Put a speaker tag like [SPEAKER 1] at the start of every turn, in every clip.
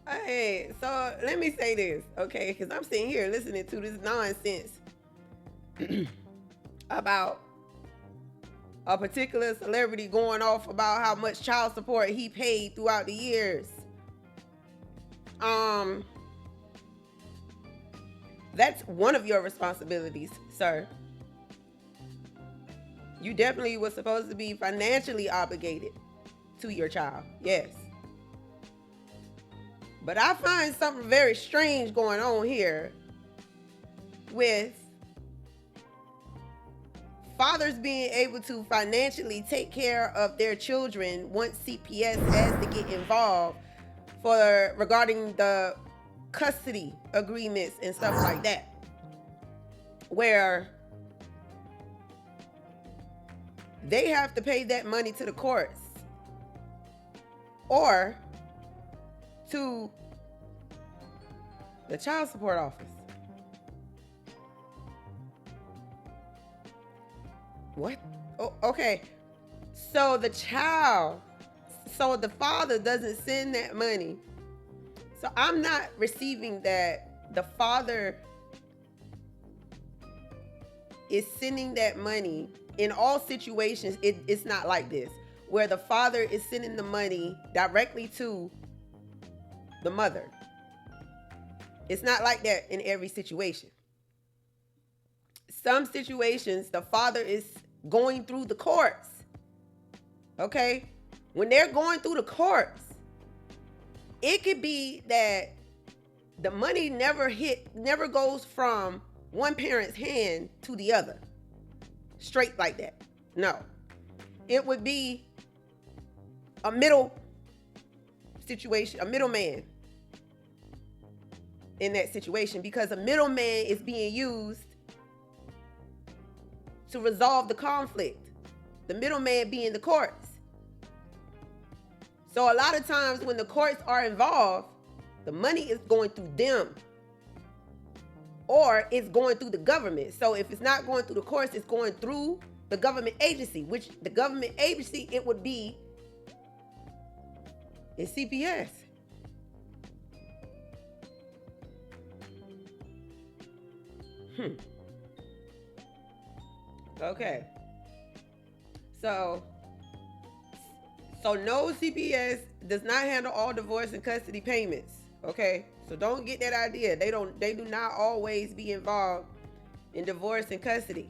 [SPEAKER 1] Hey, so let me say this, okay? Because I'm sitting here listening to this nonsense about a particular celebrity going off about how much child support he paid throughout the years. Um, that's one of your responsibilities, sir. You definitely were supposed to be financially obligated to your child. Yes. But I find something very strange going on here with fathers being able to financially take care of their children once CPS has to get involved for regarding the custody agreements and stuff like that, where they have to pay that money to the courts or to the child support office. What? Oh, okay. So the father doesn't send that money. So I'm not receiving that the father is sending that money. In all situations, it's not like this, where the father is sending the money directly to the mother. It's not like that in every situation. Some situations, the father is going through the courts. Okay? When they're going through the courts, it could be that the money never goes from one parent's hand to the other. Straight like that. No. It would be a middle situation, a middleman in that situation, because a middleman is being used to resolve the conflict. The middleman being the courts. So a lot of times when the courts are involved, the money is going through them or it's going through the government. So if it's not going through the courts, it's going through the government agency, which the government agency, it would be is CPS. Okay. So no, CPS does not handle all divorce and custody payments. Okay. So don't get that idea. They do not always be involved in divorce and custody.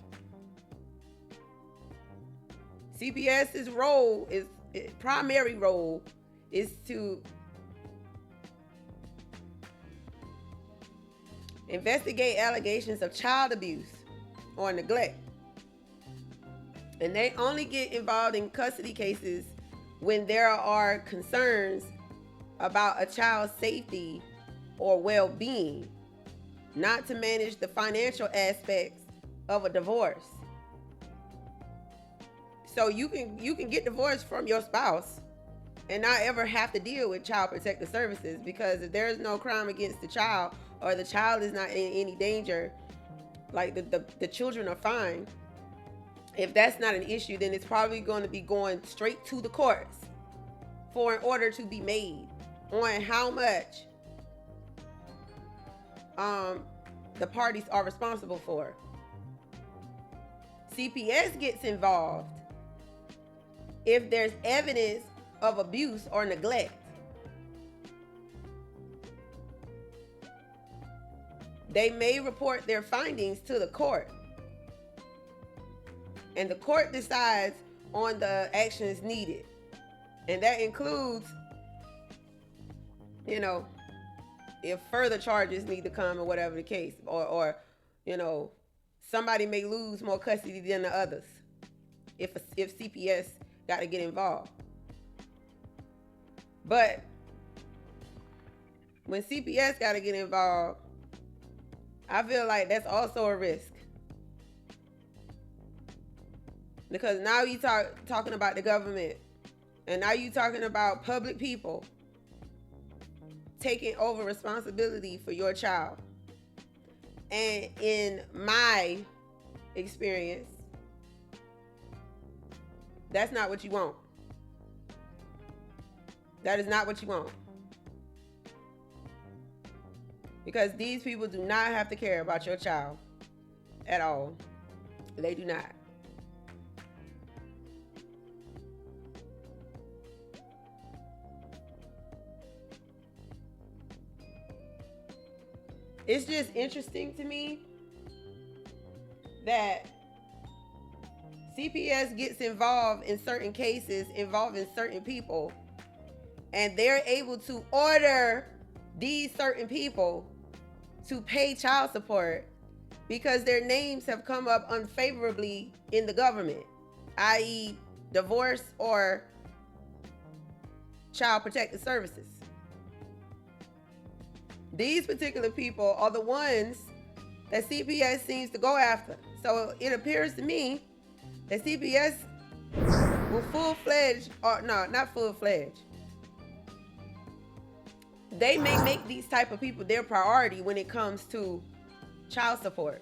[SPEAKER 1] CPS's role is primary role is to investigate allegations of child abuse or neglect. And they only get involved in custody cases when there are concerns about a child's safety or well-being, not to manage the financial aspects of a divorce. So you can get divorced from your spouse and not ever have to deal with child protective services, because if there's no crime against the child or the child is not in any danger, like the children are fine. If that's not an issue, then it's probably going to be going straight to the courts for an order to be made on how much the parties are responsible for. CPS gets involved if there's evidence of abuse or neglect. They may report their findings to the court, and the court decides on the actions needed. And that includes, if further charges need to come or whatever the case, or somebody may lose more custody than the others if CPS got to get involved. But when CPS got to get involved, I feel like that's also a risk. Because now you talking about the government, and now you talking about public people taking over responsibility for your child. And in my experience, that's not what you want. That is not what you want. Because these people do not have to care about your child at all. They do not. It's just interesting to me that CPS gets involved in certain cases involving certain people, and they're able to order these certain people to pay child support because their names have come up unfavorably in the government, i.e. divorce or child protective services. These particular people are the ones that CPS seems to go after. So it appears to me that CPS will full-fledged, or no, not full-fledged. They may make these type of people their priority when it comes to child support.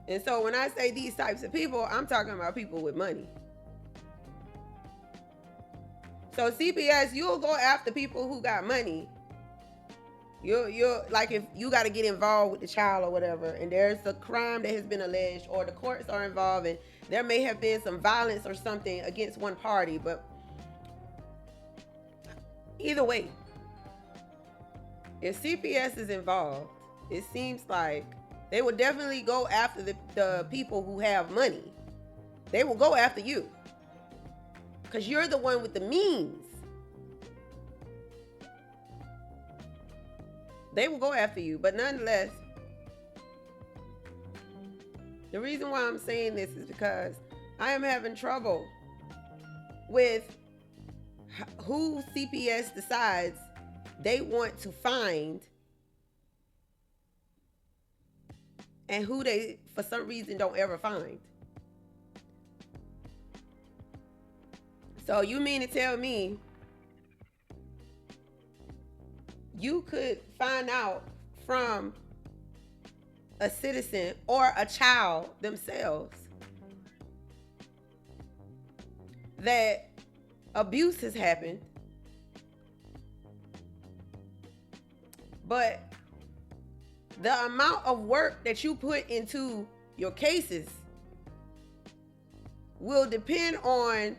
[SPEAKER 1] And so when I say these types of people, I'm talking about people with money. So CPS, you'll go after people who got money. You're like, if you got to get involved with the child or whatever, and there's a crime that has been alleged, or the courts are involved, and there may have been some violence or something against one party, but either way, if CPS is involved, it seems like they will definitely go after the people who have money. They will go after you because you're the one with the means. They will go after you, but nonetheless, the reason why I'm saying this is because I am having trouble with who CPS decides they want to find and who they, for some reason, don't ever find. So you mean to tell me you could find out from a citizen or a child themselves that abuse has happened, but the amount of work that you put into your cases will depend on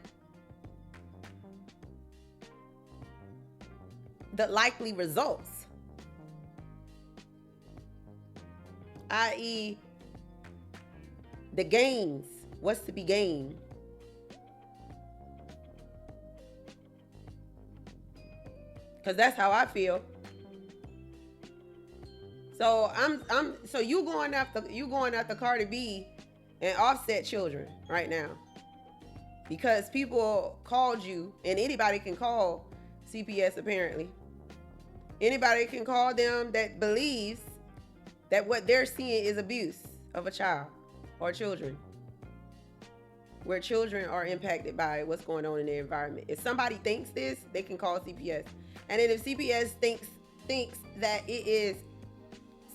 [SPEAKER 1] the likely results, i.e. the gains, what's to be gained. Because that's how I feel. So so you going after Cardi B and Offset children right now because people called you, and anybody can call CPS apparently. Anybody can call them that believes that what they're seeing is abuse of a child or children, where children are impacted by what's going on in their environment. If somebody thinks this, they can call CPS. And then if CPS thinks that it is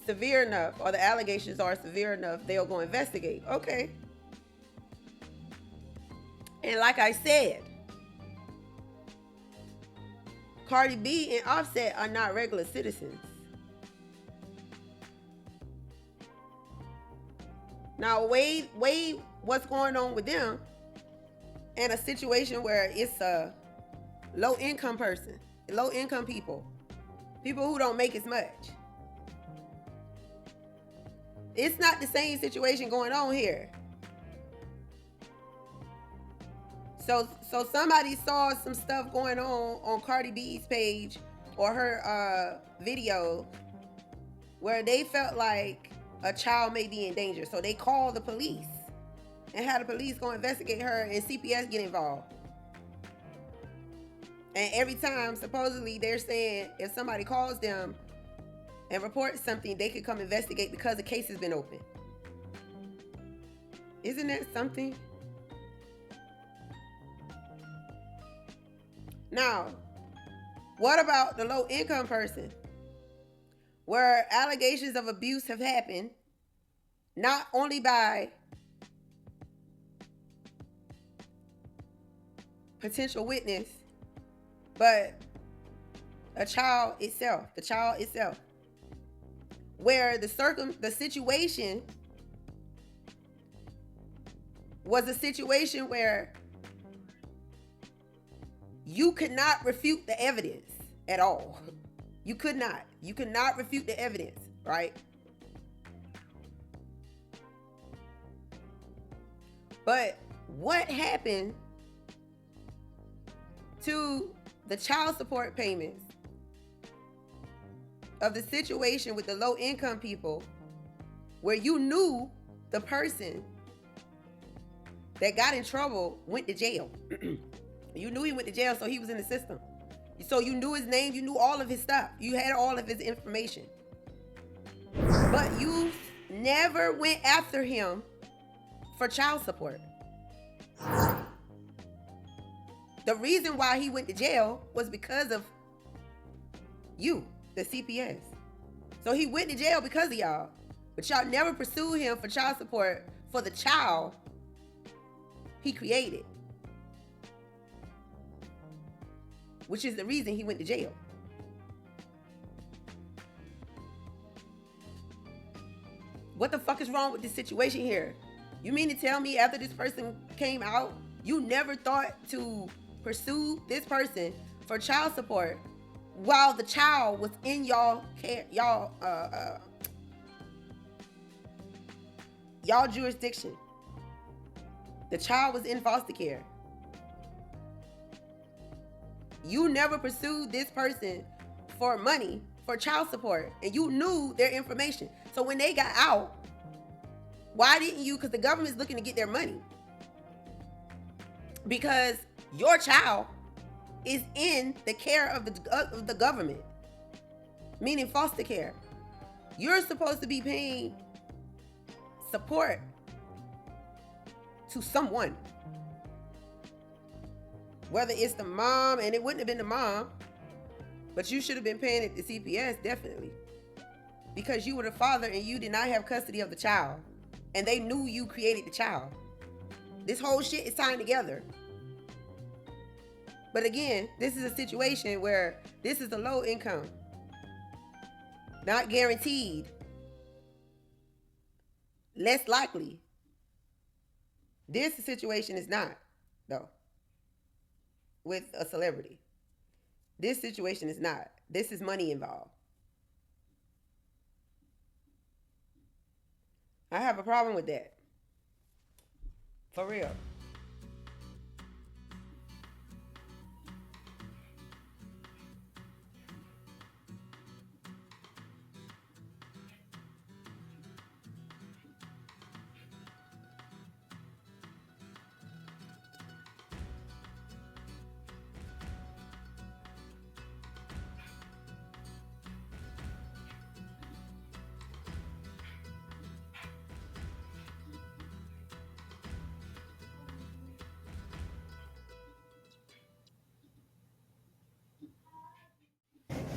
[SPEAKER 1] severe enough, or the allegations are severe enough, they'll go investigate. Okay. And like I said, Cardi B and Offset are not regular citizens. Now, weigh what's going on with them in a situation where it's a low-income person, low-income people who don't make as much. It's not the same situation going on here. So somebody saw some stuff going on Cardi B's page or her video where they felt like a child may be in danger. So they called the police and had the police go investigate her, and CPS get involved. And every time, supposedly, they're saying if somebody calls them and reports something, they could come investigate because the case has been open. Isn't that something? Now, what about the low-income person where allegations of abuse have happened, not only by potential witness, but a child itself, the child itself, where the situation was a situation where you could not refute the evidence at all. You could not refute the evidence, right? But what happened to the child support payments of the situation with the low income people, where you knew the person that got in trouble went to jail? You knew he went to jail, so he was in the system. So you knew his name, you knew all of his stuff, you had all of his information. But you never went after him for child support. The reason why he went to jail was because of you, the CPS. So he went to jail because of y'all. But y'all never pursued him for child support for the child he created, which is the reason he went to jail. What the fuck is wrong with this situation here? You mean to tell me after this person came out, you never thought to pursue this person for child support while the child was in y'all care, y'all jurisdiction? The child was in foster care. You never pursued this person for money, for child support, and you knew their information. So when they got out, why didn't you? Because the government's looking to get their money. Because your child is in the care of the government, meaning foster care. You're supposed to be paying support to someone, whether it's the mom, and it wouldn't have been the mom, but you should have been paying it to CPS, definitely, because you were the father and you did not have custody of the child, and they knew you created the child. This whole shit is tying together. But again, this is a situation where this is a low income, not guaranteed, less likely. This situation is not, though, with a celebrity. This situation is not. This is money involved. I have a problem with that. For real.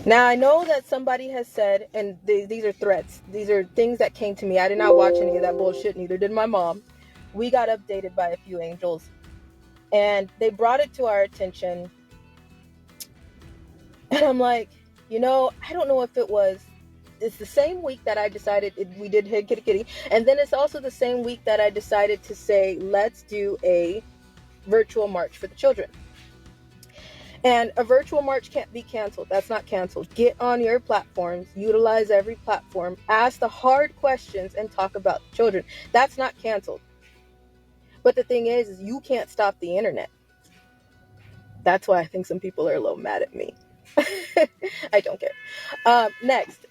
[SPEAKER 2] Now, I know that somebody has said, and these are threats. These are things that came to me. I did not watch any of that bullshit, neither did my mom. We got updated by a few angels. And they brought it to our attention. And I'm like, I don't know if it's the same week that I decided we did Hit Kitty Kitty. And then it's also the same week that I decided to say, let's do a virtual march for the children. And a virtual march can't be canceled. That's not canceled. Get on your platforms, utilize every platform, ask the hard questions, and talk about the children. That's not canceled. But the thing is you can't stop the internet. That's why I think some people are a little mad at me. I don't care. Next.